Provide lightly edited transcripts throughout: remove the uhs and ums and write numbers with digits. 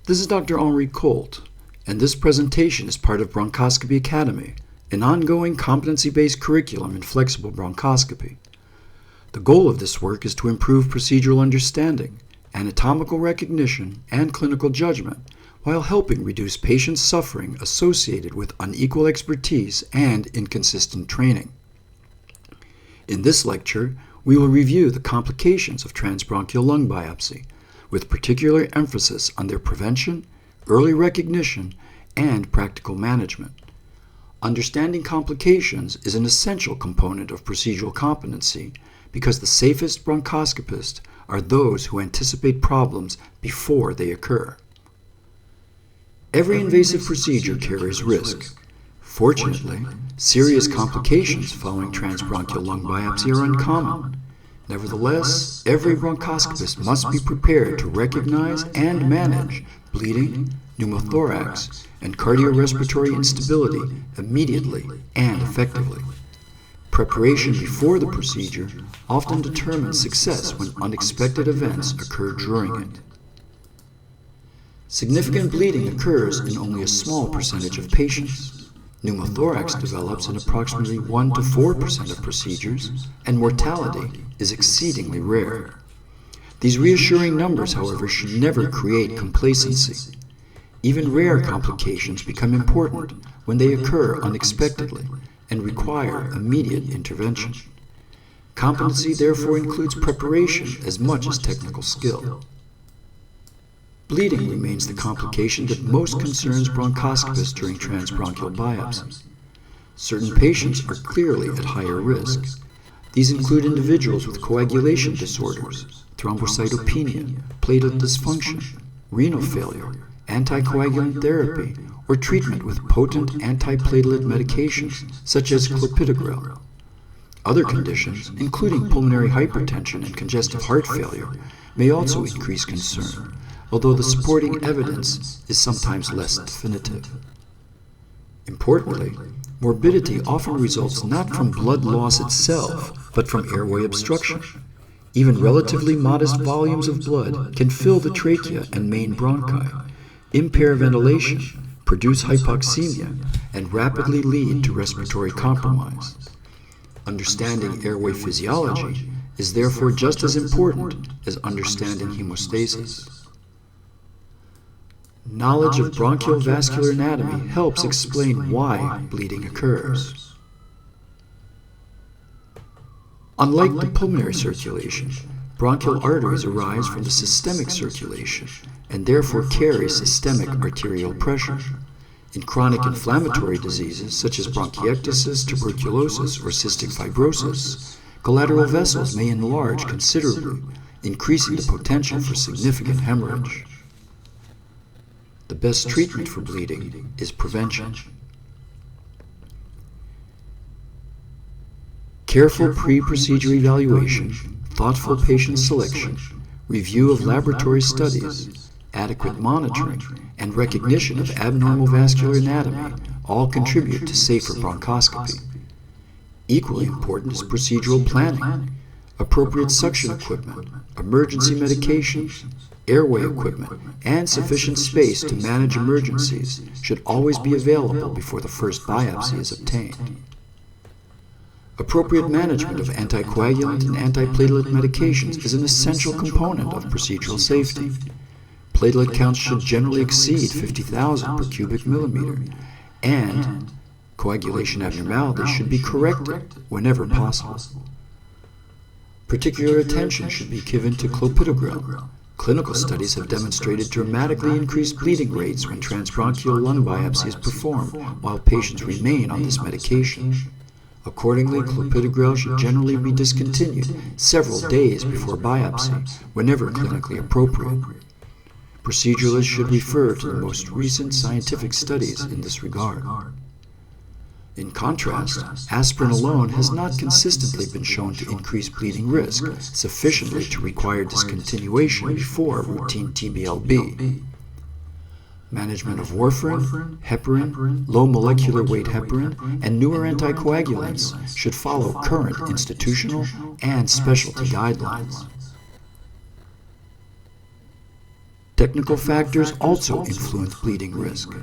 This is Dr. Henri Colt, and this presentation is part of Bronchoscopy Academy, an ongoing competency-based curriculum in flexible bronchoscopy. The goal of this work is to improve procedural understanding, anatomical recognition, and clinical judgment, while helping reduce patient suffering associated with unequal expertise and inconsistent training. In this lecture, we will review the complications of transbronchial lung biopsy, with particular emphasis on their prevention, early recognition, and practical management. Understanding complications is an essential component of procedural competency because the safest bronchoscopists are those who anticipate problems before they occur. Every invasive procedure carries risk. Fortunately, serious complications following transbronchial lung biopsy are uncommon. Nevertheless, every bronchoscopist must be prepared to recognize and manage bleeding, pneumothorax, and cardiorespiratory instability immediately and effectively. Preparation before the procedure often determines success when unexpected events occur during it. Significant bleeding occurs in only a small percentage of patients. Pneumothorax develops in approximately 1 to 4% of procedures, and mortality is exceedingly rare. These reassuring numbers, however, should never create complacency. Even rare complications become important when they occur unexpectedly and require immediate intervention. Competency therefore includes preparation as much as technical skill. Bleeding remains the complication that most concerns bronchoscopists during transbronchial biopsy. Certain patients are clearly at higher risk. These include individuals with coagulation disorders, thrombocytopenia, platelet dysfunction, renal failure, anticoagulant therapy, or treatment with potent antiplatelet medications such as clopidogrel. Other conditions, including pulmonary hypertension and congestive heart failure, may also increase concern, although the supporting evidence is sometimes less definitive. Importantly, morbidity often results not from blood loss itself, but from airway obstruction. Even relatively modest volumes of blood can fill the trachea and main bronchi, impair ventilation, produce hypoxemia, and rapidly lead to respiratory compromise. Understanding airway physiology is therefore just as important as understanding hemostasis. Knowledge of bronchial vascular anatomy helps explain why bleeding occurs. Unlike the pulmonary circulation, bronchial arteries arise from the systemic circulation and therefore carry systemic arterial pressure. In chronic inflammatory diseases such as bronchiectasis, tuberculosis, or cystic fibrosis, collateral vessels may enlarge considerably, increasing the potential for significant hemorrhage. The best treatment for bleeding is prevention. Careful pre-procedure evaluation, thoughtful patient selection, review of laboratory studies, adequate monitoring, and recognition of abnormal vascular anatomy all contribute to safer bronchoscopy. Equally important is procedural planning. Appropriate suction equipment, emergency medications, airway equipment, and sufficient space to manage emergencies should always be available before the first biopsy is obtained. Appropriate management of anticoagulant and antiplatelet medications is an essential component of procedural safety. Platelet counts should generally exceed 50,000 per cubic millimeter, and coagulation abnormalities should be corrected whenever possible. Particular attention should be given to clopidogrel. Clinical studies have demonstrated dramatically increased bleeding rates when transbronchial lung biopsy is performed while patients remain on this medication. Accordingly, clopidogrel should generally be discontinued several days before biopsy, whenever clinically appropriate. Proceduralists should refer to the most recent scientific studies in this regard. In contrast, aspirin alone has not consistently been shown to increase bleeding risk sufficiently to require discontinuation before routine TBLB. Management of warfarin, heparin, low molecular weight heparin, and newer anticoagulants should follow current institutional and specialty guidelines. Technical factors also influence bleeding risk.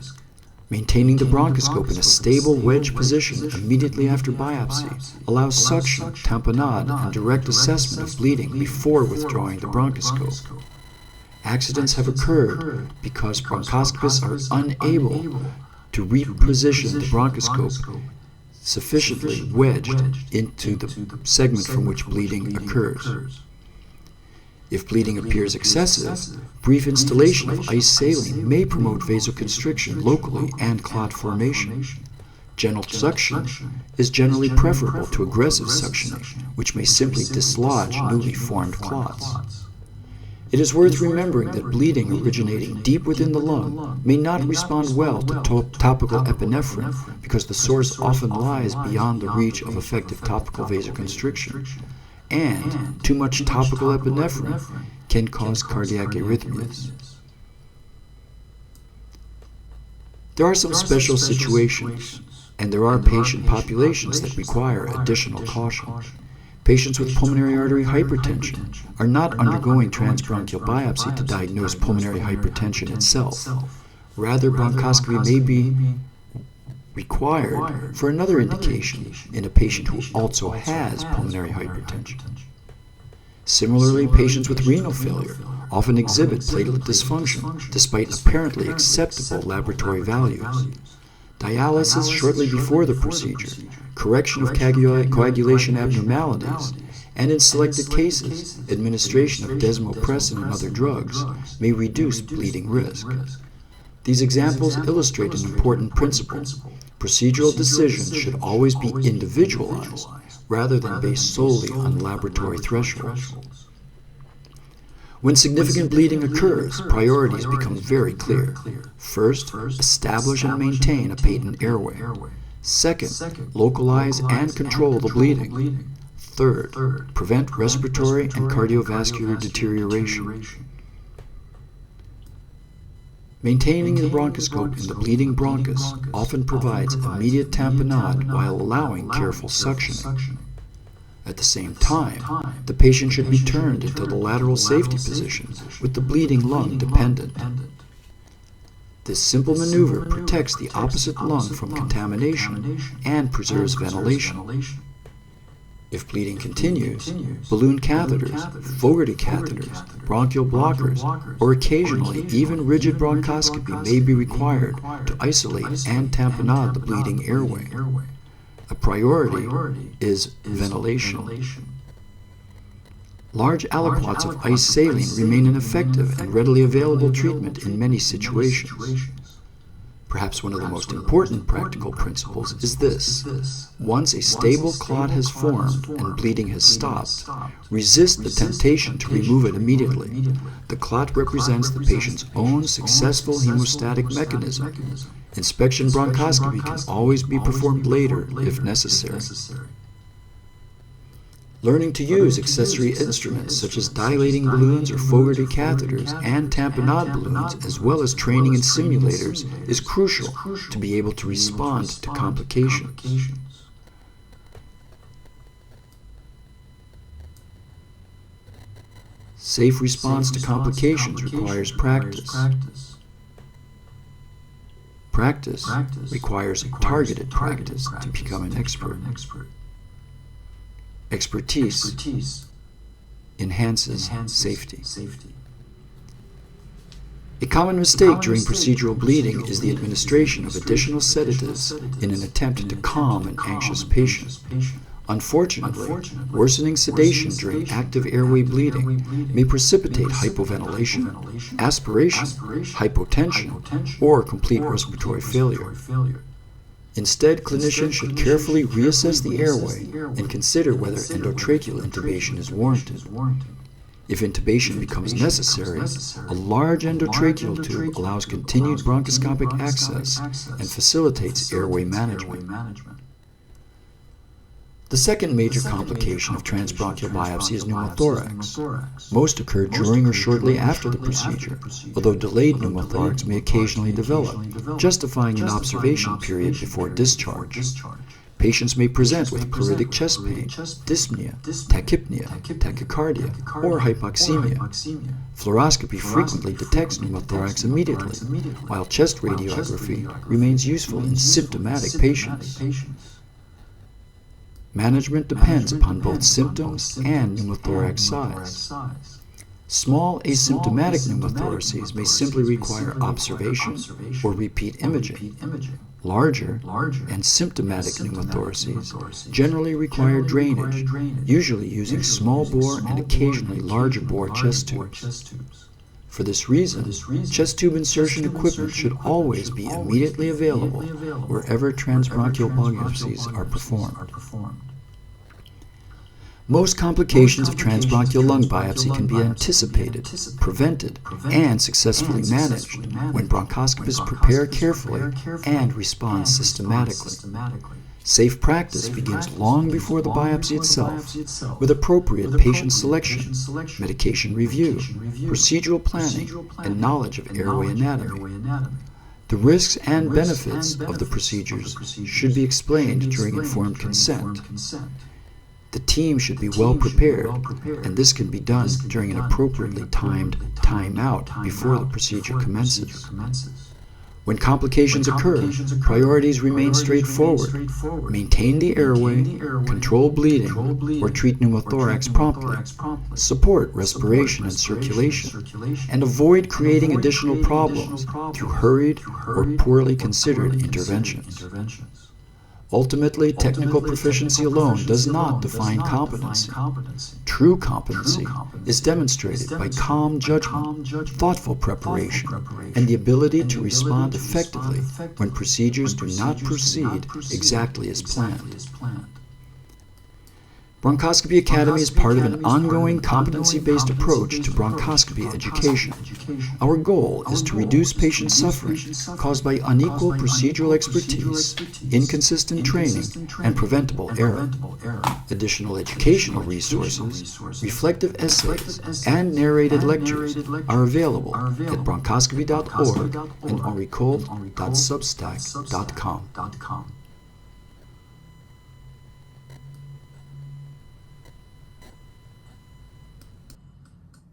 Maintaining the bronchoscope in a stable wedge position immediately after biopsy allows suction, tamponade, and direct assessment of bleeding before withdrawing the bronchoscope. Accidents have occurred because bronchoscopists are unable to reposition the bronchoscope sufficiently wedged into the segment from which bleeding occurs. If bleeding appears excessive, brief installation of ice saline may promote vasoconstriction locally and clot formation. Gentle suction is generally preferable to aggressive suctioning, which may simply dislodge newly formed clots. It is worth remembering that bleeding originating deep within the lung may not respond well to topical epinephrine because the source often lies beyond the reach of effective topical vasoconstriction, and too much topical epinephrine can cause cardiac arrhythmias. There are some special situations, and there are patient populations that require additional caution. Patients with pulmonary artery hypertension are not undergoing transbronchial biopsy to diagnose pulmonary hypertension itself. Rather, bronchoscopy may be required for another indication in a patient who also has pulmonary hypertension. Similarly, patients with renal failure often exhibit platelet dysfunction despite apparently acceptable laboratory values. Dialysis shortly before the procedure, correction of coagulation abnormalities, and in selected cases, administration of desmopressin and other drugs may reduce bleeding risk. These examples illustrate an important principle. Procedural decisions should always be individualized rather than based solely on laboratory thresholds. When significant bleeding occurs, priorities become very clear. First, establish and maintain a patent airway. Second, localize and control the bleeding. Third, prevent respiratory and cardiovascular deterioration. Maintaining the bronchoscope in the bleeding bronchus often provides immediate tamponade while allowing careful suctioning. At the same time, the patient should be turned into the lateral safety position with the bleeding lung dependent. This simple maneuver protects the opposite lung from contamination and preserves ventilation. If bleeding continues, balloon catheters, Fogarty catheters, bronchial blockers, or occasionally even rigid bronchoscopy may be required to isolate and tamponade the bleeding airway. A priority is ventilation. Large aliquots of ice saline remain an effective and readily available treatment in many situations. Perhaps one of the most important practical principles is this. Once a stable clot has formed and bleeding has stopped, resist the temptation to remove it immediately. The clot represents the patient's own successful hemostatic mechanism. Inspection bronchoscopy can always be performed later if necessary. Learning to use accessory instruments such as dilating balloons or Fogarty catheters and tamponade balloons, as well as training in simulators, is crucial to be able to respond to complications. Safe response to complications requires practice. Practice requires targeted practice to become an expert. Expertise enhances safety. A common mistake during procedural bleeding is the administration of additional sedatives in an attempt to calm an anxious patient. Unfortunately, worsening sedation during active airway bleeding may precipitate hypoventilation, aspiration, hypotension, or complete respiratory failure. Instead, clinicians should carefully reassess the airway and consider whether endotracheal intubation is warranted. If intubation becomes necessary, a large endotracheal tube allows continued bronchoscopic access and facilitates airway management. The second major complication of transbronchial biopsy is pneumothorax. Most occur during or shortly after the procedure, although delayed pneumothorax may occasionally develop, justifying an observation period before discharge. Patients may present with pleuritic chest pain, dyspnea, tachypnea, tachycardia, or hypoxemia. Fluoroscopy frequently detects pneumothorax immediately, while chest radiography remains useful in symptomatic patients. Management depends upon both symptoms and pneumothorax size. Small asymptomatic pneumothoraces may simply require observation or repeat imaging. Larger and symptomatic pneumothoraces generally require drainage, usually using small bore and occasionally larger bore chest tubes. For this reason, chest tube insertion equipment should always be immediately available wherever transbronchial biopsies are performed. Most complications of transbronchial lung biopsy can be anticipated, prevented, and successfully managed when bronchoscopists prepare carefully and respond systematically. Safe practice begins long before the biopsy itself, with appropriate patient selection, medication review, procedural planning, and knowledge of airway anatomy. The risks and benefits of the procedures should be explained during informed consent. The team should be well prepared, and this can be done during an appropriately timed time-out before the procedure commences. When complications occur, priorities remain straightforward. Maintain the airway, control bleeding, or treat pneumothorax promptly. Support respiration and circulation, and avoid creating additional problems through hurried or poorly considered interventions. Ultimately, technical proficiency alone does not define competency. True competency is demonstrated by calm judgment, thoughtful preparation, and the ability to respond effectively when procedures do not proceed exactly as planned. Bronchoscopy Academy is part of an ongoing competency-based approach to bronchoscopy education. Our goal is to reduce patient suffering caused by unequal procedural expertise, inconsistent training, and preventable error. Additional educational resources, reflective essays, and narrated lectures are available at bronchoscopy.org and enricole.substack.com.